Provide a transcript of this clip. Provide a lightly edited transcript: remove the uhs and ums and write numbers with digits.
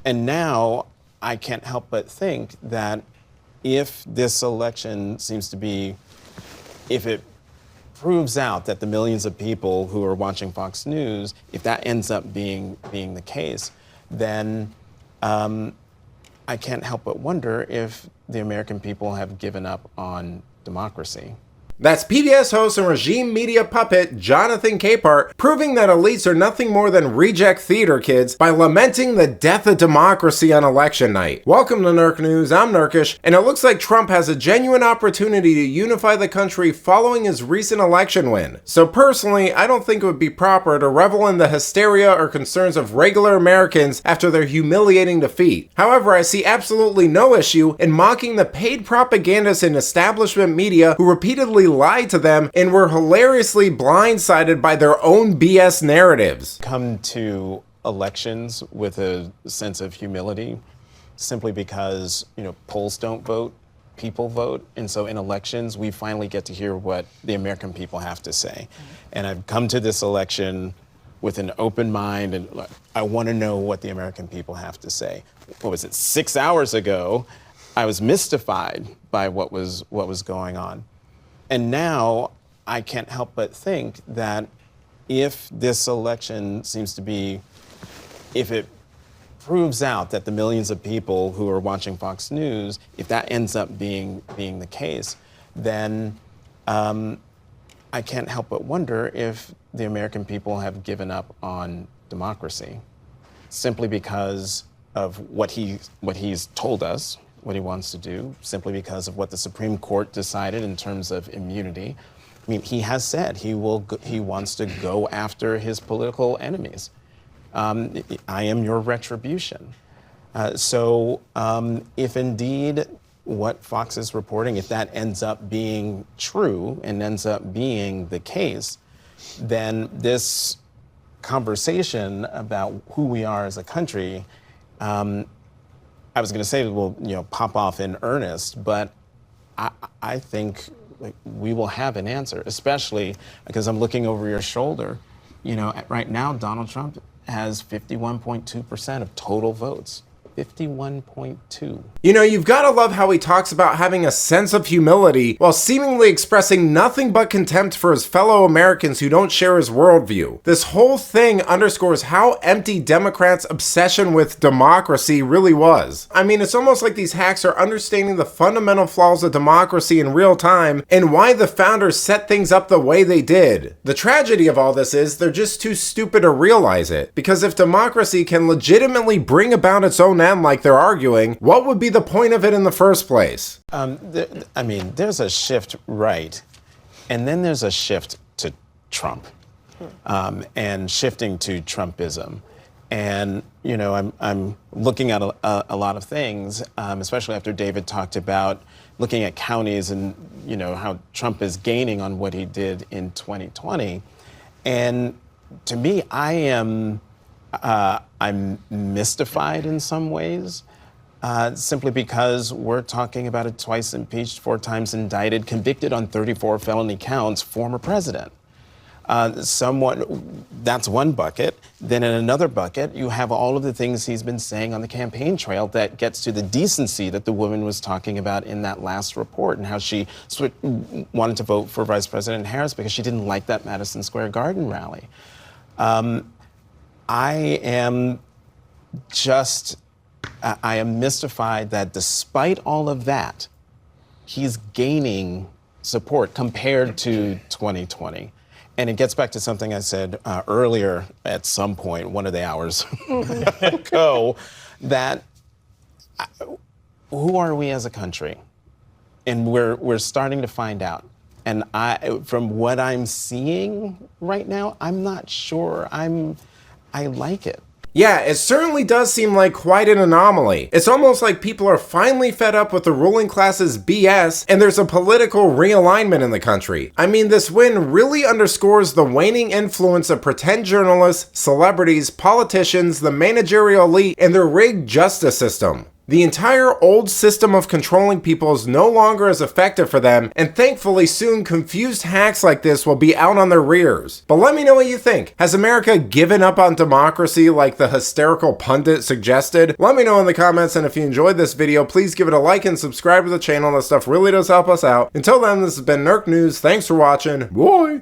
And now I can't help but think that if this election if it proves out that the millions of people who are watching Fox News, if that ends up being the case, then I can't help but wonder if the American people have given up on democracy. That's PBS host and regime media puppet Jonathan Capehart proving that elites are nothing more than reject theater kids by lamenting the death of democracy on election night. Welcome to Nerk News, I'm Nerkish, and it looks like Trump has a genuine opportunity to unify the country following his recent election win. So personally, I don't think it would be proper to revel in the hysteria or concerns of regular Americans after their humiliating defeat. However, I see absolutely no issue in mocking the paid propagandists and establishment media who repeatedly lied to them and were hilariously blindsided by their own BS narratives. Come to elections with a sense of humility simply because, polls don't vote, people vote. And so in elections, we finally get to hear what the American people have to say. And I've come to this election with an open mind, and I want to know what the American people have to say. What was it, 6 hours ago, I was mystified by what was going on. And now I can't help but think that if this election if it proves out that the millions of people who are watching Fox News, if that ends up being the case, then I can't help but wonder if the American people have given up on democracy simply because of what he's told us, what he wants to do, simply because of what the Supreme Court decided in terms of immunity. I mean, he has said he wants to go after his political enemies. I am your retribution. So if indeed what Fox is reporting, if that ends up being true and ends up being the case, then this conversation about who we are as a country, I was going to say will pop off in earnest, but I think we will have an answer, especially because I'm looking over your shoulder. Right now, Donald Trump has 51.2% of total votes. 51.2. You've got to love how he talks about having a sense of humility while seemingly expressing nothing but contempt for his fellow Americans who don't share his worldview. This whole thing underscores how empty Democrats' obsession with democracy really was. I mean, it's almost like these hacks are understanding the fundamental flaws of democracy in real time and why the founders set things up the way they did. The tragedy of all this is they're just too stupid to realize it, because if democracy can legitimately bring about its own end like they're arguing, what would be the point of it in the first place? There's a shift right, and then there's a shift to Trump, and shifting to Trumpism. And, I'm looking at a lot of things, especially after David talked about looking at counties and, how Trump is gaining on what he did in 2020. And to me, I'm mystified in some ways, simply because we're talking about a twice impeached, 4 times indicted, convicted on 34 felony counts former president. That's one bucket. Then in another bucket, you have all of the things he's been saying on the campaign trail that gets to the decency that the woman was talking about in that last report, and how she wanted to vote for Vice President Harris because she didn't like that Madison Square Garden rally. I am mystified that despite all of that, he's gaining support compared to 2020. And it gets back to something I said earlier at some point, one of the hours ago, that who are we as a country? And we're starting to find out. And from what I'm seeing right now, I'm not sure I like it. Yeah, it certainly does seem like quite an anomaly. It's almost like people are finally fed up with the ruling class's BS and there's a political realignment in the country. I mean, this win really underscores the waning influence of pretend journalists, celebrities, politicians, the managerial elite, and their rigged justice system. The entire old system of controlling people is no longer as effective for them, and thankfully soon confused hacks like this will be out on their rears. But let me know what you think. Has America given up on democracy like the hysterical pundit suggested? Let me know in the comments, and if you enjoyed this video, please give it a like and subscribe to the channel. That stuff really does help us out. Until then, this has been Nerk News. Thanks for watching. Bye!